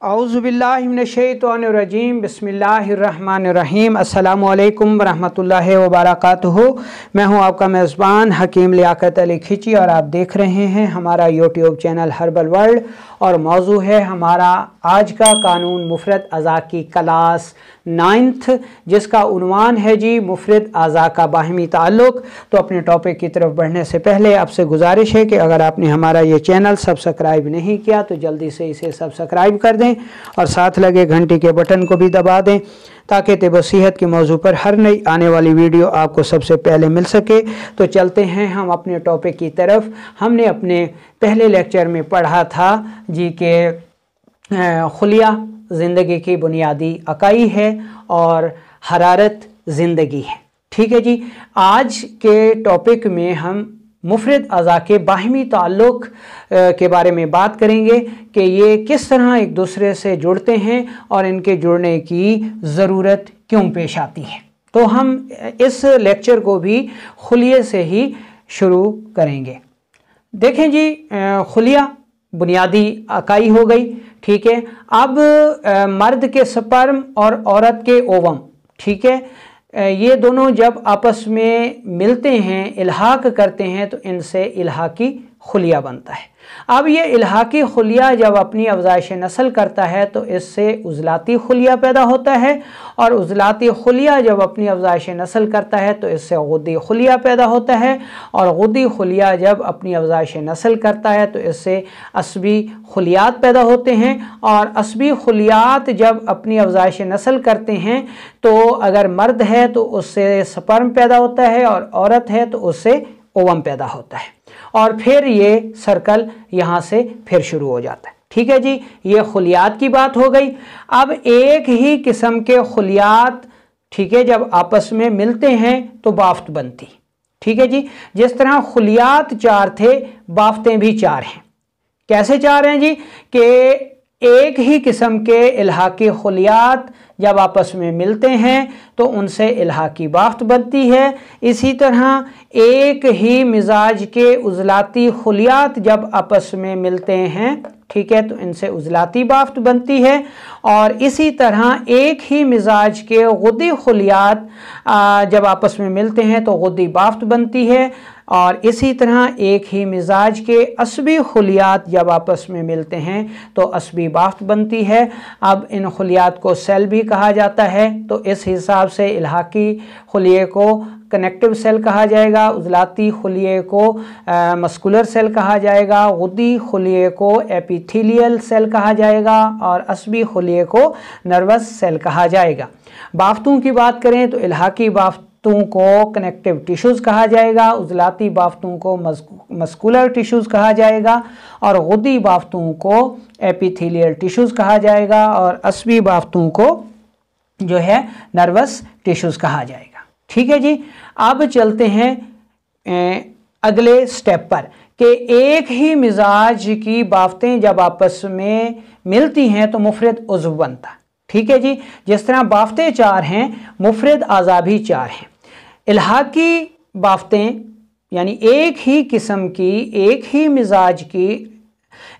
औज़ुबिल्लाहि मिनश्शैतानिर्रजीम बिस्मिल्लाहिर्रहमानिर्रहीम अस्सलामु अलैकुम वरहमतुल्लाहि वबरकातुहू। मैं हूं आपका मेज़बान हकीम लियाकत अली खिची और आप देख रहे हैं हमारा यूट्यूब चैनल हर्बल वर्ल्ड। और मौजू है हमारा आज का कानून मुफ़रद अज़ा की क्लास 9th, जिसका उन्वान है जी मुफ़रद अज़ा का बाहमी ताल्लुक़। तो अपने टॉपिक की तरफ बढ़ने से पहले आपसे गुजारिश है कि अगर आपने हमारा ये चैनल सब्सक्राइब नहीं किया तो जल्दी से इसे सब्सक्राइब कर दें और साथ लगे घंटी के बटन को भी दबा दें ताकि तिब सेहत के मौजू पर हर नई आने वाली वीडियो आपको सबसे पहले मिल सके। तो चलते हैं हम अपने टॉपिक की तरफ। हमने अपने पहले लेक्चर में पढ़ा था जी के खुलिया ज़िंदगी की बुनियादी इकाई है और हरारत ज़िंदगी है। ठीक है जी। आज के टॉपिक में हम मुफ़रद अज़ा के बाहमी ताल्लुक़ के बारे में बात करेंगे कि ये किस तरह एक दूसरे से जुड़ते हैं और इनके जुड़ने की ज़रूरत क्यों पेश आती है। तो हम इस लेक्चर को भी खुलिये से ही शुरू करेंगे। देखें जी, खुलिया बुनियादी इकाई हो गई। ठीक है। अब मर्द के स्पर्म और औरत के ओवम, ठीक है, ये दोनों जब आपस में मिलते हैं, इल्हाक करते हैं, तो इनसे इल्हाकी खुलिया बनता है। अब ये इल्हाकी खुलिया जब अपनी अफ़ज़ाइश नस्ल करता है तो इससे उज़लाती खुलिया पैदा होता है, और उज़लाती खुलिया जब अपनी अफ़ज़ाइश नस्ल करता है तो इससे गुद्दी खुलिया पैदा होता है, और गुद्दी खुलिया जब अपनी अफ़ज़ाइश नस्ल करता है तो इससे असबी खुलियात पैदा होते हैं, और असबी खुलियात जब अपनी अफ़ज़ाइश नस्ल करते हैं तो अगर मर्द है तो उससे स्पर्म पैदा होता है और औरत है तो उससे ओवम पैदा होता है, और फिर ये सर्कल यहाँ से फिर शुरू हो जाता है। ठीक है जी, ये खुलियात की बात हो गई। अब एक ही किस्म के खुलियात, ठीक है, जब आपस में मिलते हैं तो बाफ्त बनती। ठीक है जी। जिस तरह खुलियात 4 थे, बाफ्तें भी 4 हैं। कैसे 4 हैं जी? कि एक ही किस्म के इल्हाकी खुलियात जब आपस में मिलते हैं तो उनसे इल्हाकी बाफ्त बनती है। इसी तरह एक ही मिजाज के उज़लाती खुलियात जब आपस में मिलते हैं, ठीक है, तो इनसे उज़लाती बाफ्त बनती है। और इसी तरह एक ही मिजाज के गुद्दी खुलियात जब आपस में मिलते हैं तो गुद्दी बाफ्त बनती है। और इसी तरह एक ही मिजाज के असबी खुलियात जब आपस में मिलते हैं तो असबी बाफ्त बनती है। अब इन खुलियात को सेल भी कहा जाता है, तो इस हिसाब से इल्हाकी खुलिये को कनेक्टिव सेल कहा जाएगा, उज़लाती खुलिये को मस्कुलर सेल कहा जाएगा, गुद्दी खुलिये को एपिथेलियल सेल कहा जाएगा, और असबी खुलिये को नर्वस सेल कहा जाएगा। बाफ्तों की बात करें तो इल्हाकी बाफ्तों को कनेक्टिव टिश्यूज़ कहा जाएगा, उज़लाती बाफ्तों को मस्कुलर टिश्यूज़ कहा जाएगा, और गुद्दी बाफ्तों को एपिथेलियल टिश्यूज़ कहा जाएगा, और असबी बाफ्तों को जो है नर्वस टिश्यूज़ कहा जाएगा। ठीक है जी। अब चलते हैं अगले स्टेप पर कि एक ही मिजाज की बाफ्तें जब आपस में मिलती हैं तो मुफ़रद उज़्व बनता। ठीक है जी। जिस तरह बाफ्तें 4 हैं, मुफ़रद अज़ा भी 4 हैं। इल्हाकी बाफ्तें यानी एक ही किस्म की, एक ही मिजाज की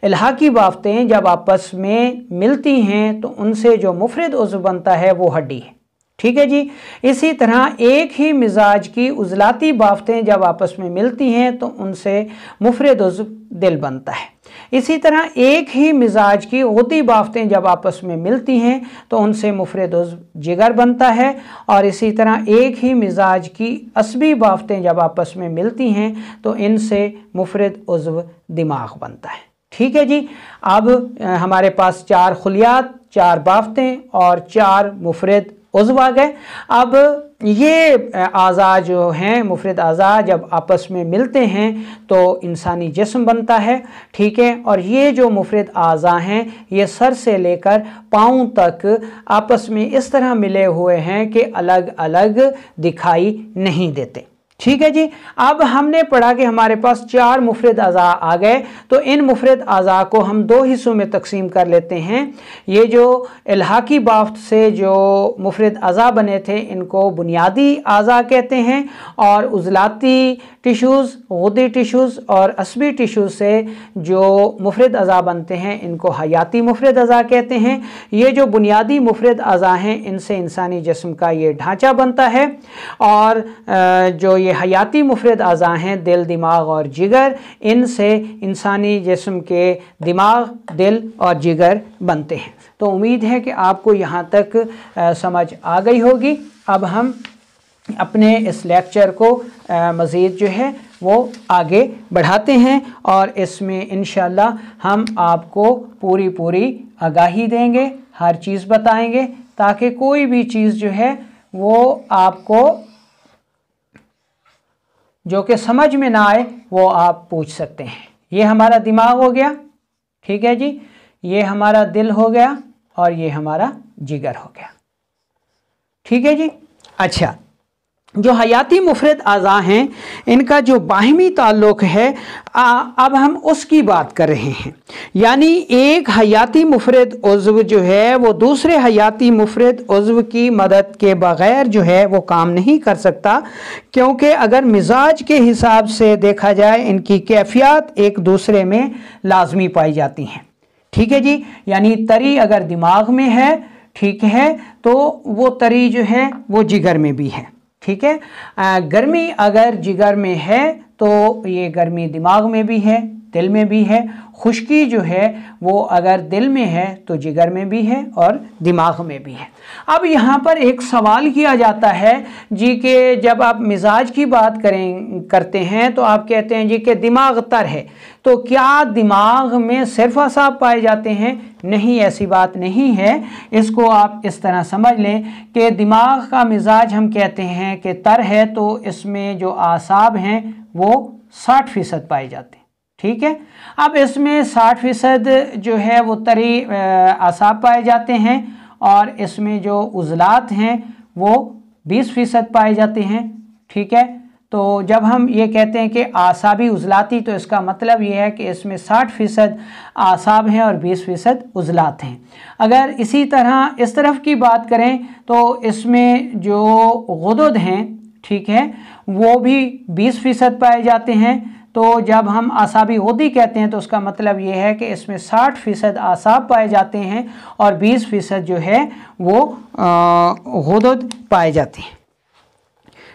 इल्हाकी बाफ्तें जब आपस में मिलती हैं तो उनसे जो मुफ़रद उज़्व बनता है वो हड्डी है। ठीक है जी। इसी तरह एक ही मिजाज की उज़लाती बाफ्तें जब आपस में मिलती हैं तो उनसे मुफ़रद उज़्व दिल बनता है। इसी तरह एक ही मिजाज की गुद्दी बाफ्तें जब आपस में मिलती हैं तो उनसे मुफ़रद उज़्व जिगर बनता है, और इसी तरह एक ही मिजाज की असबी बाफ्तें जब आपस में मिलती हैं तो इनसे मुफ़रद उज़्व दिमाग बनता है। ठीक है जी। अब हमारे पास 4 खुलियात, 4 बाफ्तें और 4 मुफ़रद उज़्व आ गए। अब ये आज़ा जो हैं, मुफ़रद आज़ा जब आपस में मिलते हैं तो इंसानी जिस्म बनता है। ठीक है। और ये जो मुफ़रद आज़ा हैं ये सर से लेकर पाँव तक आपस में इस तरह मिले हुए हैं कि अलग अलग दिखाई नहीं देते। ठीक है जी। अब हमने पढ़ा कि हमारे पास 4 मुफरद अज़ा आ गए, तो इन मुफरद अज़ा को हम 2 हिस्सों में तकसीम कर लेते हैं। ये जो इल्हाकी बाफ्त से जो मुफरद अज़ा बने थे इनको बुनियादी अज़ा कहते हैं, और उज़लाती टिश्यूज़, गुद्दी टिश्यूज़ और असबी टिश्यूज़ से जो मुफरद अज़ा बनते हैं इनको हयाती मुफरद अज़ा कहते हैं। ये जो बुनियादी मुफरद अज़ा हैं इनसे इंसानी जिस्म का ये ढांचा बनता है, और जो ये हयाती मुफरद अज़ा हैं दिल, दिमाग और जिगर, इनसे इंसानी जिस्म के दिमाग, दिल और जिगर बनते हैं। तो उम्मीद है कि आपको यहाँ तक समझ आ गई होगी। अब हम अपने इस लेक्चर को मज़ीद जो है वो आगे बढ़ाते हैं, और इसमें इंशाअल्लाह हम आपको पूरी आगाही देंगे, हर चीज़ बताएंगे, ताकि कोई भी चीज़ जो है वो आपको जो कि समझ में ना आए वो आप पूछ सकते हैं। ये हमारा दिमाग हो गया, ठीक है जी, ये हमारा दिल हो गया, और ये हमारा जिगर हो गया, ठीक है जी। अच्छा, जो हयाती मुफरद अज़ा हैं इनका जो बाहिमी ताल्लुक़ है अब हम उसकी बात कर रहे हैं। यानी एक हयाती मुफरद उज़्व जो है वो दूसरे हयाती मुफरद उज़्व की मदद के बग़ैर जो है वो काम नहीं कर सकता, क्योंकि अगर मिजाज के हिसाब से देखा जाए इनकी कैफियत एक दूसरे में लाजमी पाई जाती हैं, ठीक है जी। यानी तरी अगर दिमाग में है, ठीक है, तो वो तरी जो है वो जिगर में भी है, ठीक है। गर्मी अगर जिगर में है तो ये गर्मी दिमाग में भी है, दिल में भी है। खुश्की जो है वो अगर दिल में है तो जिगर में भी है और दिमाग में भी है। अब यहाँ पर एक सवाल किया जाता है जी कि जब आप मिजाज की बात करते हैं तो आप कहते हैं जी कि दिमाग तर है, तो क्या दिमाग में सिर्फ असाब पाए जाते हैं? नहीं, ऐसी बात नहीं है। इसको आप इस तरह समझ लें कि दिमाग का मिजाज हम कहते हैं कि तर है, तो इसमें जो आसाब हैं वो 60% पाए जाते हैं, ठीक है। अब इसमें 60% जो है वो तरी आसाब पाए जाते हैं, और इसमें जो उज़लात हैं वो 20% पाए जाते हैं, ठीक है। तो जब हम ये कहते हैं कि आसाबी उज़लाती, तो इसका मतलब ये है कि इसमें 60% आसाब हैं और 20% उज़लात हैं। अगर इसी तरह इस तरफ की बात करें तो इसमें जो गुदुद हैं, ठीक है, वो भी 20% पाए जाते हैं। तो जब हम आसाबी गुद्दी कहते हैं तो उसका मतलब ये है कि इसमें 60% आसाब पाए जाते हैं और 20% जो है वो गुदुद पाए जाते हैं,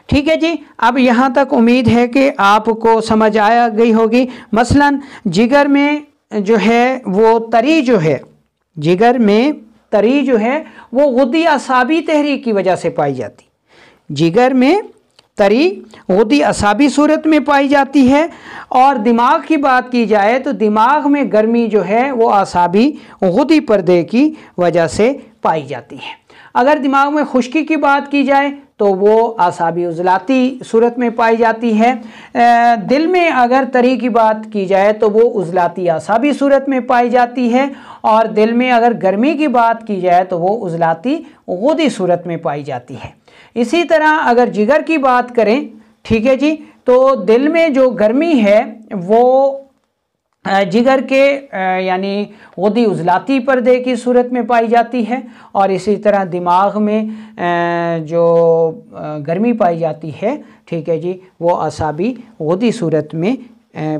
ठीक है जी। अब यहाँ तक उम्मीद है कि आपको समझ आ गई होगी। मसलन जिगर में जो है वो तरी जो है, जिगर में तरी जो है वो गुद्दी असाबी तहरीक की वजह से पाई जाती। जिगर में तरी गुद्दी असाबी सूरत में पाई जाती है, और दिमाग की बात की जाए तो दिमाग में गर्मी जो है वो असाबी गुद्दी पर्दे की वजह से पाई जाती है। अगर दिमाग में खुश्की की बात की जाए तो वो आसाबी उज़लाती सूरत में पाई जाती है। दिल में अगर तरी की बात की जाए तो वो उज़लाती आसाबी सूरत में पाई जाती है, और दिल में अगर गर्मी की बात की जाए तो वो उज़लाती गुद्दी सूरत में पाई जाती है। इसी तरह अगर जिगर की बात करें, ठीक है जी, तो दिल में जो गर्मी है वो जिगर के यानी गुद्दी उज़लाती पर्दे की सूरत में पाई जाती है, और इसी तरह दिमाग में जो गर्मी पाई जाती है, ठीक है जी, वो आसाबी गुद्दी सूरत में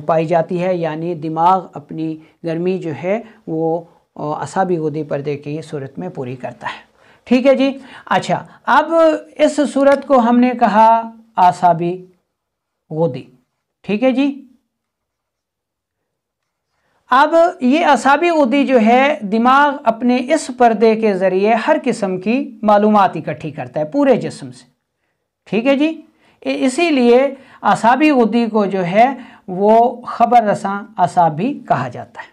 पाई जाती है। यानी दिमाग अपनी गर्मी जो है वो आसाबी गुद्दी पर्दे की सूरत में पूरी करता है, ठीक है जी। अच्छा, अब इस सूरत को हमने कहा आसाबी गुद्दी, ठीक है जी। अब ये आसाबी गुद्दी जो है दिमाग अपने इस पर्दे के ज़रिए हर किस्म की मालूमात इकट्ठी करता है पूरे जिस्म से, ठीक है जी। इसीलिए आसाबी गुद्दी को जो है वो ख़बर रसां आसाब भी कहा जाता है।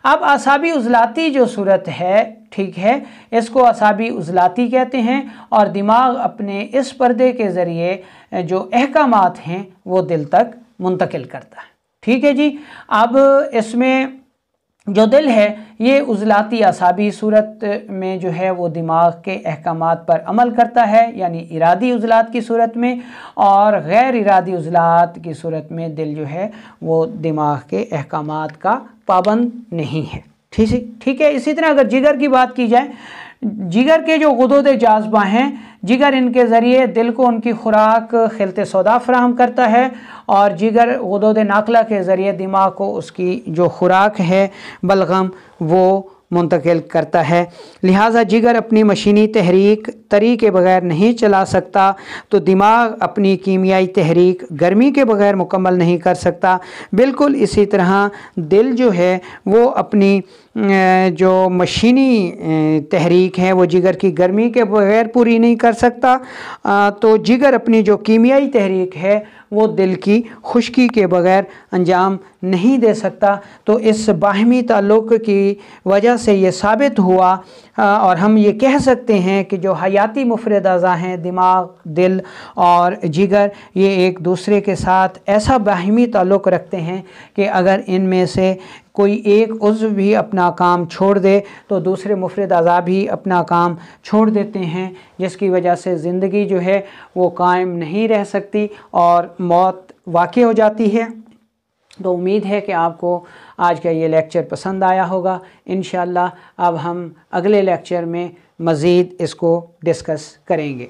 अब आसाबी उज़लाती जो सूरत है, ठीक है, इसको आसाबी उज़लाती कहते हैं, और दिमाग अपने इस पर्दे के ज़रिए जो अहकामात हैं वो दिल तक मुंतकिल करता है, ठीक है जी। अब इसमें जो दिल है ये उज़लाती असाबी सूरत में जो है वो दिमाग के अहकामात पर अमल करता है, यानी इरादी उज़लात की सूरत में, और गैर इरादी उज़लात की सूरत में दिल जो है वो दिमाग के अहकामात का पाबंद नहीं है। ठीक है। इसी तरह अगर जिगर की बात की जाए, जिगर के जो गुदूद जाज़बा हैं, जिगर इनके ज़रिए दिल को उनकी खुराक खिलते सौदा फराहम करता है, और जिगर गुदूद नाकला के ज़रिए दिमाग को उसकी जो खुराक है बलगम वो मुंतकिल करता है। लिहाजा जिगर अपनी मशीनी तहरीक तरी के बग़ैर नहीं चला सकता, तो दिमाग अपनी कीमियाई तहरीक गर्मी के बग़ैर मुकम्मल नहीं कर सकता। बिल्कुल इसी तरह दिल जो है वो अपनी जो मशीनी तहरीक है वो जिगर की गर्मी के बग़ैर पूरी नहीं कर सकता, तो जिगर अपनी जो कीमियाई तहरीक है वो दिल की खुश्की के बग़ैर अंजाम नहीं दे सकता। तो इस बाहमी ताल्लुक़ की वजह से ये साबित हुआ, और हम ये कह सकते हैं कि जो हयाती मुफरद अज़ा हैं दिमाग, दिल और जिगर, ये एक दूसरे के साथ ऐसा बाहमी ताल्लुक़ रखते हैं कि अगर इनमें से कोई एक उज़्व भी अपना काम छोड़ दे तो दूसरे मुफरद अज़ा भी अपना काम छोड़ देते हैं, जिसकी वजह से ज़िंदगी जो है वो कायम नहीं रह सकती और मौत वाक़ई हो जाती है। तो उम्मीद है कि आपको आज का ये लेक्चर पसंद आया होगा। इंशाअल्लाह अब हम अगले लेक्चर में मज़ीद इसको डिस्कस करेंगे।